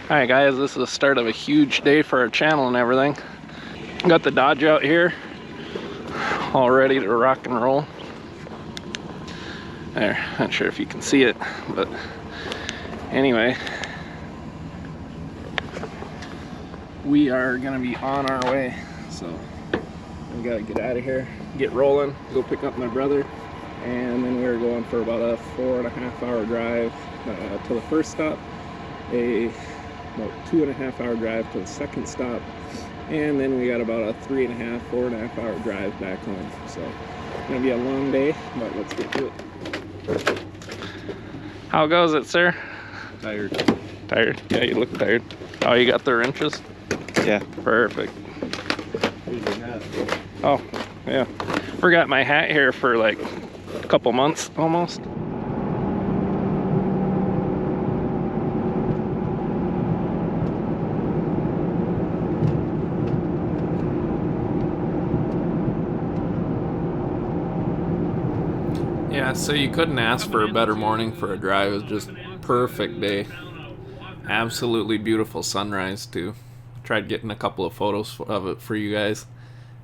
Alright guys, this is the start of a huge day for our channel and everything. Got the Dodge out here, all ready to rock and roll. There, not sure if you can see it, but anyway. We are gonna be on our way, so we gotta get out of here, get rolling, go pick up my brother, and then we're going for about a 4.5 hour drive to the first stop, about 2.5 hour drive to the second stop, and then we got about a 4.5 hour drive back home. So it's gonna be a long day, but let's get to it. How goes it, sir? Tired. Tired? Yeah, you look tired. Oh, you got the wrenches? Yeah. Perfect. Oh, yeah. Forgot my hat here for like a couple months almost. Yeah, so you couldn't ask for a better morning for a drive. It was just perfect day. Absolutely beautiful sunrise too. Tried getting a couple of photos of it for you guys.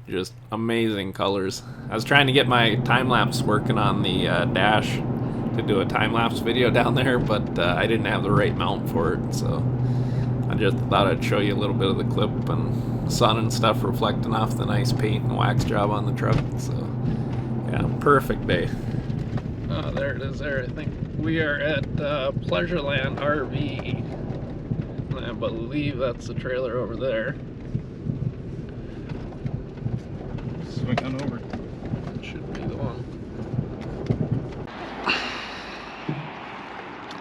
Just amazing colors. I was trying to get my time-lapse working on the dash to do a time-lapse video down there, but I didn't have the right mount for it, so I just thought I'd show you a little bit of the clip and sun and stuff reflecting off the nice paint and wax job on the truck. So yeah, perfect day. Oh, there it is there. I think we are at Pleasureland RV. I believe that's the trailer over there. Swing on over. Should be the one.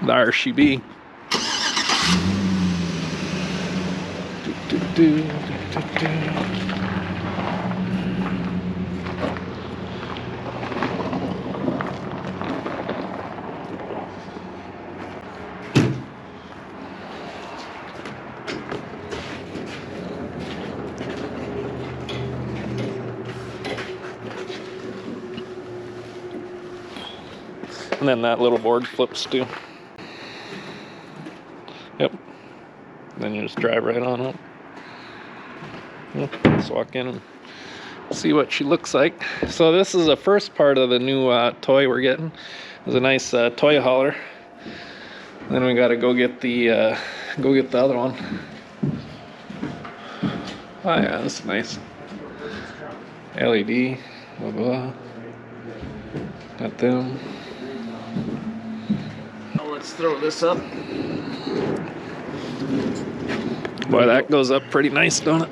There she be. And then that little board flips too. Yep. Then you just drive right on up. Yep. Let's walk in and see what she looks like. So this is the first part of the new toy we're getting. It's a nice toy hauler. Then we got to go get the other one. Oh yeah, that's nice. LED. Blah blah. Got them. Let's throw this up. Boy, that goes up pretty nice, don't it?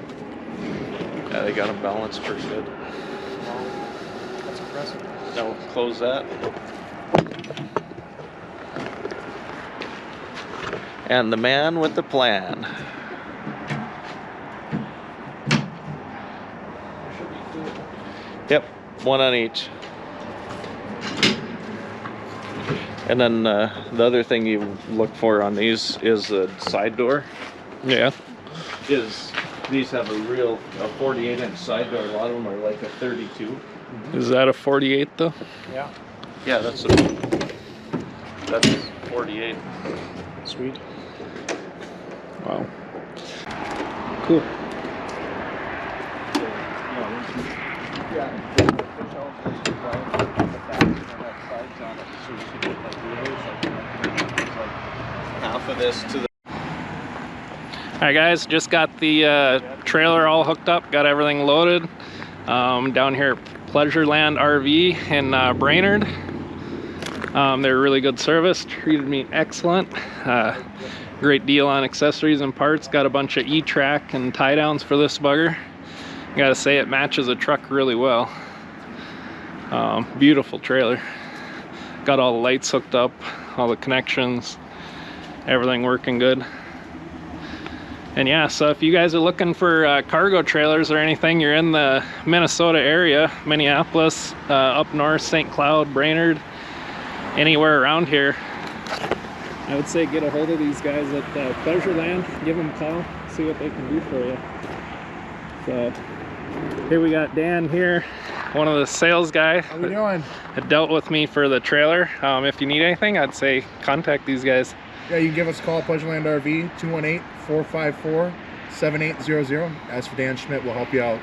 Yeah, they got them balanced pretty good. That's impressive. Now we'll close that. And the man with the plan. Yep, one on each. And then the other thing you look for on these is the side door. Yeah. These have a 48-inch side door. A lot of them are like a 32. Is that a 48 though? Yeah. Yeah, that's 48. Sweet. Wow. Cool. Half of this to the. Alright guys, just got the trailer all hooked up, got everything loaded. Down here at Pleasureland RV in Brainerd. They're really good service, treated me excellent. Great deal on accessories and parts. Got a bunch of E-track and tie downs for this bugger. Gotta say, it matches the truck really well. Beautiful trailer. Got all the lights hooked up, all the connections, everything working good. And yeah, so if you guys are looking for cargo trailers or anything, you're in the Minnesota area, Minneapolis, up north, St. Cloud, Brainerd, anywhere around here, I would say get a hold of these guys at Pleasureland, give them a call, see what they can do for you. So here we got Dan here, one of the sales guy. How we doing? Had dealt with me for the trailer. If you need anything, I'd say contact these guys. Yeah, you can give us a call, Pleasureland RV, 218-454-7800. Ask for Dan Schmidt, we'll help you out.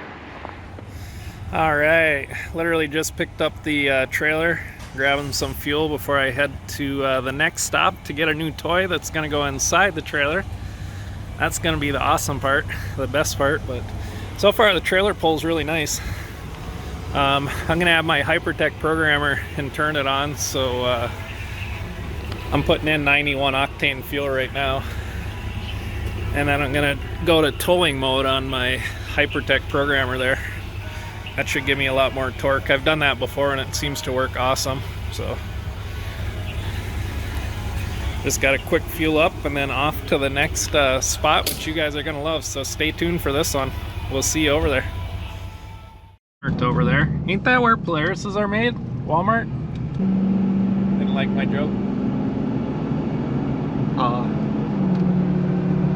All right, literally just picked up the trailer, grabbing some fuel before I head to the next stop to get a new toy that's gonna go inside the trailer. That's gonna be the awesome part, the best part, but so far the trailer pulls really nice. I'm gonna have my Hypertech programmer and turn it on, so I'm putting in 91 octane fuel right now, and then I'm gonna go to towing mode on my Hypertech programmer there. That should give me a lot more torque. I've done that before and it seems to work awesome. So just got a quick fuel up and then off to the next spot, which you guys are gonna love. So stay tuned for this one. We'll see you over there. Over there. Ain't that where Polarises are made? Walmart? Didn't like my joke.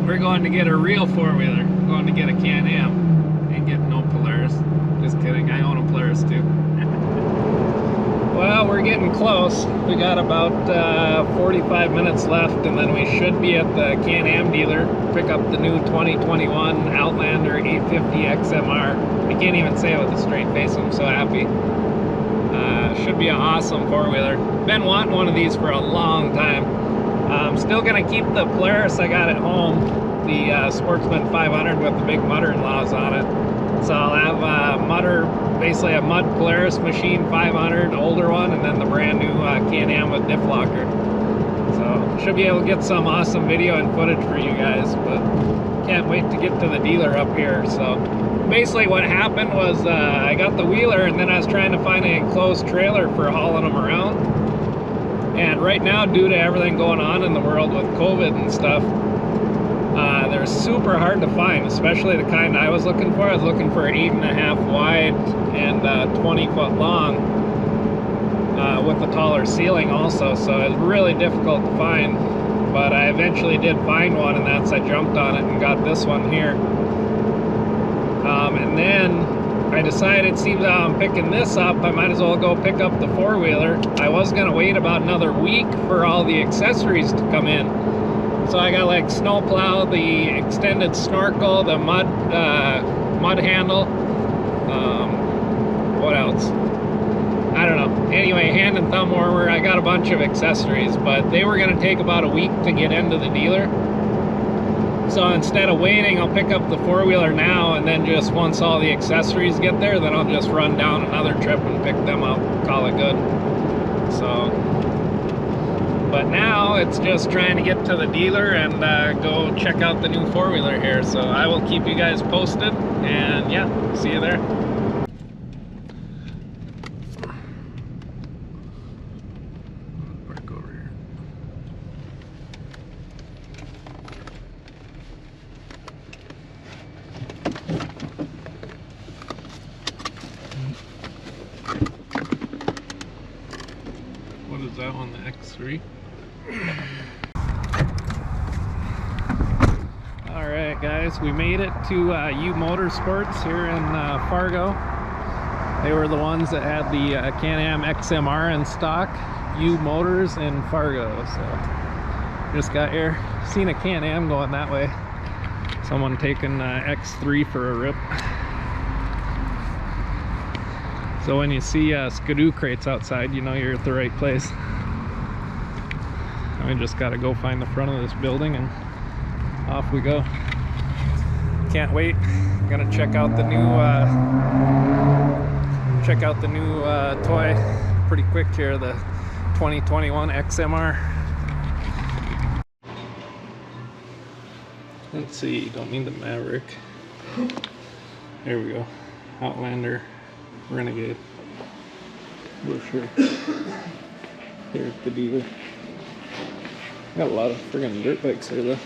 We're going to get a real four-wheeler. Going to get a Can-Am. Ain't getting no Polaris. Just kidding, I own a Polaris too. Well, we're getting close. We got about 45 minutes left and then we should be at the Can-Am dealer. Pick up the new 2021 Outlander 850 XMR. I can't even say it with a straight face, I'm so happy. Should be an awesome four-wheeler. Been wanting one of these for a long time. I'm still gonna keep the Polaris I got at home, the Sportsman 500 with the big mutter-in-laws on it. So I'll have basically a mud Polaris machine 500, older one, and then the brand new Can-Am with diff locker. So should be able to get some awesome video and footage for you guys, but can't wait to get to the dealer up here. So basically what happened was I got the wheeler and then I was trying to find an enclosed trailer for hauling them around. And right now, due to everything going on in the world with COVID and stuff, they're super hard to find, especially the kind I was looking for. I was looking for 8.5 wide and 20 foot long with a taller ceiling also, so it was really difficult to find. But I eventually did find one, and I jumped on it and got this one here. And then I decided, seems how I'm picking this up, I might as well go pick up the four-wheeler. I was gonna wait about another week for all the accessories to come in. So I got like snowplow, the extended snorkel, the mud handle, what else? I don't know. Anyway, hand and thumb warmer, I got a bunch of accessories, but they were gonna take about a week to get into the dealer. So instead of waiting, I'll pick up the four-wheeler now, and then just once all the accessories get there, then I'll just run down another trip and pick them up, call it good. So, but now it's just trying to get to the dealer and go check out the new four-wheeler here. So I will keep you guys posted, and yeah, see you there. Back over here. What is that one, the X3? Alright guys, we made it to UMotors here in Fargo. They were the ones that had the Can-Am XMR in stock. UMotors in Fargo. So just got here, seen a Can-Am going that way. Someone taking X3 for a rip. So when you see skidoo crates outside, you know you're at the right place. We just gotta go find the front of this building and off we go. Can't wait. Gonna check out the new toy pretty quick here, the 2021 XMR. Let's see, don't need the Maverick. There we go. Outlander Renegade. Brochure. Here at the dealer. Got a lot of friggin' dirt bikes here though.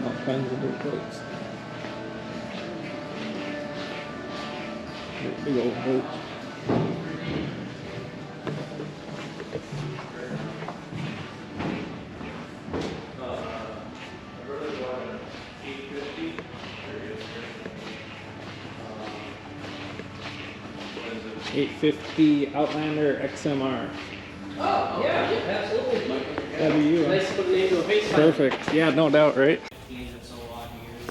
All kinds of dirt bikes. Big old boat. 850 Outlander XMR. Oh, yeah, absolutely. That'd be you. Huh? Nice to put a name to a face. Perfect. Yeah, no doubt, right? It's so odd years.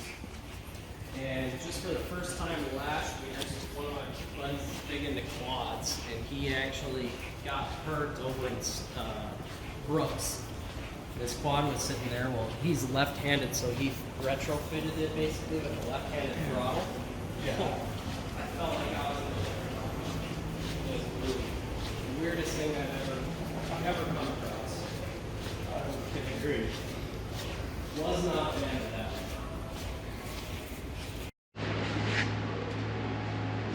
And just for the first time last year, one of my buddies is big into quads, and he actually got hurt over in Brooks. This quad was sitting there. Well, he's left-handed, so he retrofitted it basically with a left-handed throttle. Yeah. I felt like I was in the it was really the weirdest thing I've ever come across. I don't agree. Was not a fan of that.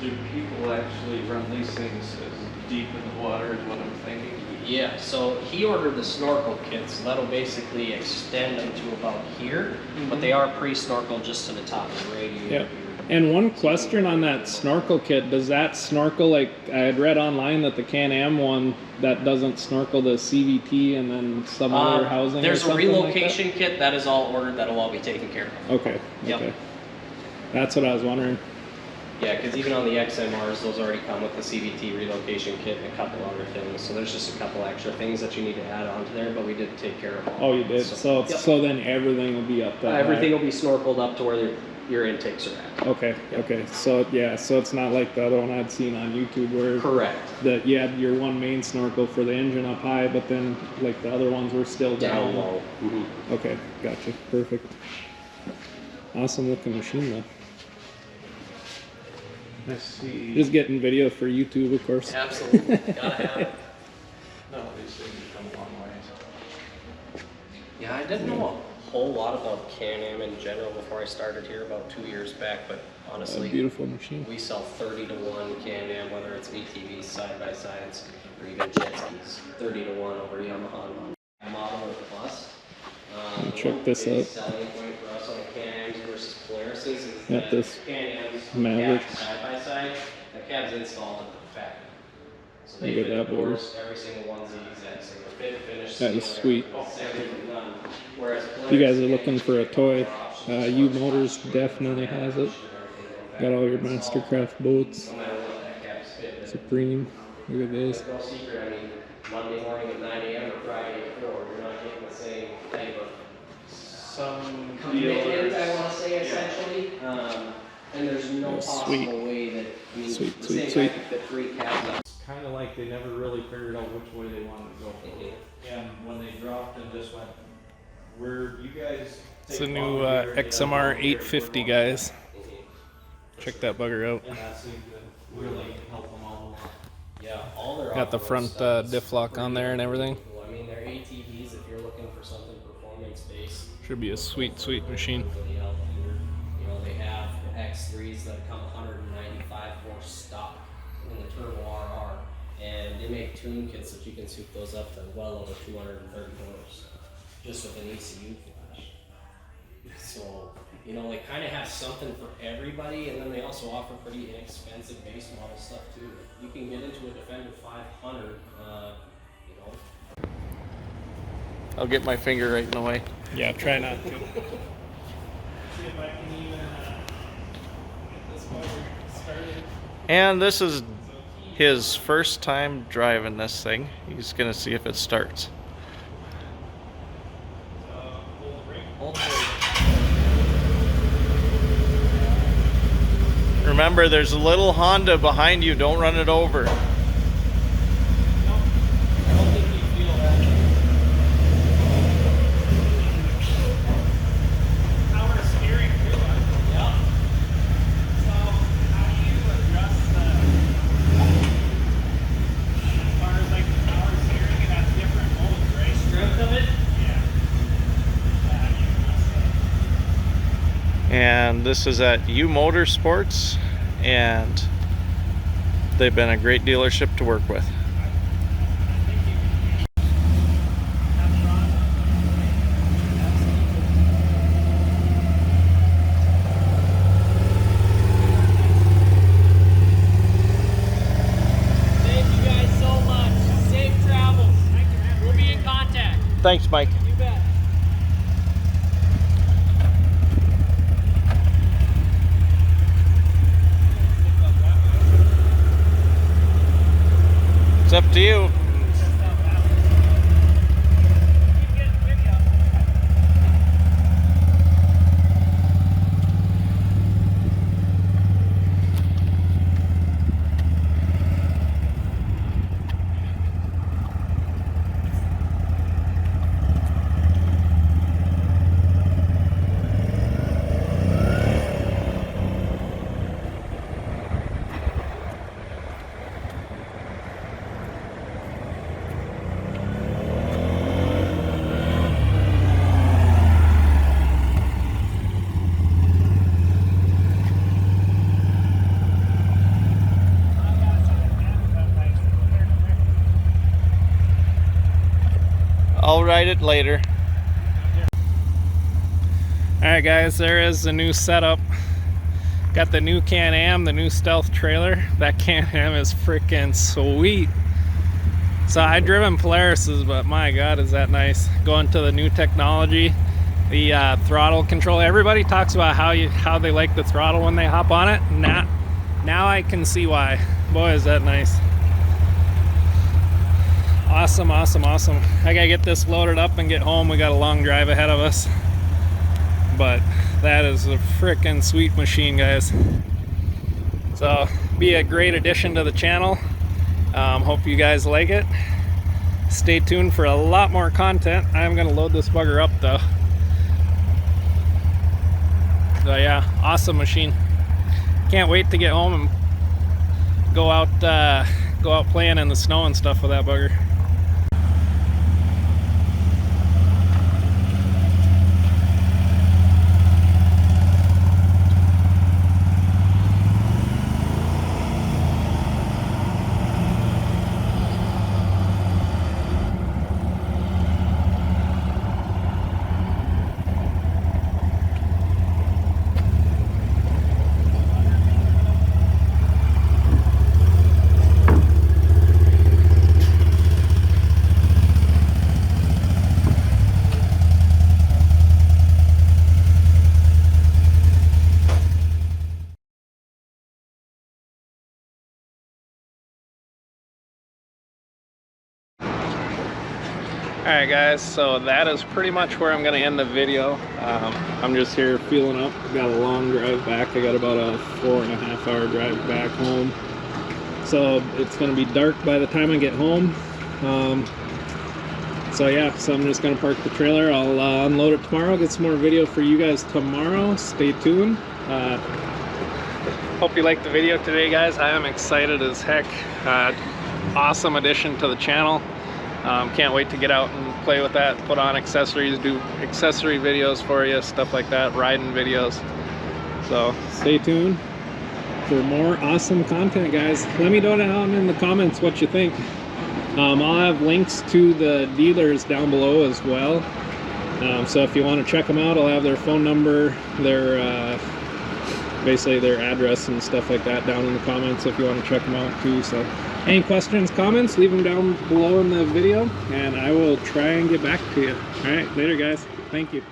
Do people actually run these things as deep in the water is what I'm thinking? Yeah, so he ordered the snorkel kit, so that'll basically extend them to about here, but they are pre-snorkel just to the top of the radiator. Yep. And one question on that snorkel kit, does that snorkel, like I had read online that the Can-Am one, that doesn't snorkel the CVT and then some other housing? There's or a something relocation like kit, that is all ordered, that'll all be taken care of. Okay, Yep. okay. That's what I was wondering. Yeah, because even on the XMRs, those already come with the CVT relocation kit and a couple other things. So there's just a couple extra things that you need to add onto there, but we did take care of all. Oh, you did? So yep. So then everything will be up that everything high. will be snorkeled up to where your intakes are at. Okay, Yep. okay. So yeah, so it's not like the other one I'd seen on YouTube where Correct. that you had your one main snorkel for the engine up high, but then like the other ones were still down. Down low. Okay, gotcha. Perfect. Awesome looking machine though. Let's see. Just getting video for YouTube, of course. Absolutely. Gotta have it. No, these things come a long ways. Yeah, I didn't know a whole lot about Can-Am in general before I started here about 2 years back, but A honestly, beautiful machine. we sell 30-to-1 Can-Am, whether it's ATVs, side-by-sides, or even jet skis. 30-to-1 over Yamaha model or plus. Check this out. The selling point for us on the Can-Ams versus Polaris is Got that this Can-Am's Maverick. cab side-by-side, the cab's installed at the factory. So they Look at fit that the board. doors, every single one's the exact same fit, finish, That is seal, sweet. second to none. Whereas If you guys are Polaris looking for a toy, UMotors definitely has it. Got all your Mastercraft boats. no matter what that cab's fit, Supreme. Look at this. there's no secret. I mean, Monday morning at 9 a.m. or Friday at 4, you're not getting the same type of Some commitment, I want to say, essentially. And there's no That's possible sweet. way that, I mean, Sweet, the sweet, same sweet. guy could fit 3 cabs up. It's kind of like they never really figured out which way they wanted to go. And when they dropped and just went, where you guys. It's a new XMR 850, guys. Check that bugger out. And that seemed to really help them all along. Yeah, all their Got the off-road front stuff is diff lock on pretty there and everything. cool. I mean, they're ATVs if you're looking for something performance-based. Should be a sweet, sweet machine. For the Outlander. You know, they have X3s that come 195 horse stock in the Turbo RR, and they make tune kits that you can soup those up to well over 230 horse, just with an ECU flash. So, you know, they kind of have something for everybody, and then they also offer pretty inexpensive base model stuff too. You can get into a Defender 500, you know. I'll get my finger right in the way. Yeah, try not to. See if I can even get this motor started. And this is his first time driving this thing. He's gonna see if it starts. Remember, there's a little Honda behind you. Don't run it over. I don't think you feel that. Power steering too, huh? Yeah. So, how do you adjust as far as like the power steering? It has different modes, right? Strength of it? Yeah. How do you adjust that? And this is at UMotors, and they've been a great dealership to work with. Thank you guys so much. Safe travels. We'll be in contact. Thanks, Mike. You bet. ride it later. Alright guys, there is the new setup. Got the new Can-Am, the new stealth trailer. That Can-Am is freaking sweet. So I've driven Polaris's, but my god is that nice. Going to the new technology, the throttle control. Everybody talks about how they like the throttle when they hop on it. Now I can see why. Boy, is that nice. Awesome, awesome, awesome. I gotta get this loaded up and get home. We got a long drive ahead of us. But that is a freaking sweet machine, guys. So be a great addition to the channel. Hope you guys like it. Stay tuned for a lot more content. I'm gonna load this bugger up though. So yeah, awesome machine. Can't wait to get home and go out playing in the snow and stuff with that bugger. Alright guys, so that is pretty much where I'm going to end the video. I'm just here fueling up. Got a long drive back. I got about a 4.5 hour drive back home. So it's going to be dark by the time I get home. So yeah, so I'm just going to park the trailer. I'll unload it tomorrow. Get some more video for you guys tomorrow. Stay tuned. Hope you liked the video today, guys. I am excited as heck. Awesome addition to the channel. Can't wait to get out and play with that, put on accessories, do accessory videos for you, stuff like that, riding videos. So stay tuned for more awesome content, guys. Let me know down in the comments what you think. I'll have links to the dealers down below as well. So if you want to check them out, I'll have their phone number, their basically their address and stuff like that down in the comments if you want to check them out too. So any questions, comments, leave them down below in the video and I will try and get back to you. All right, later guys. Thank you.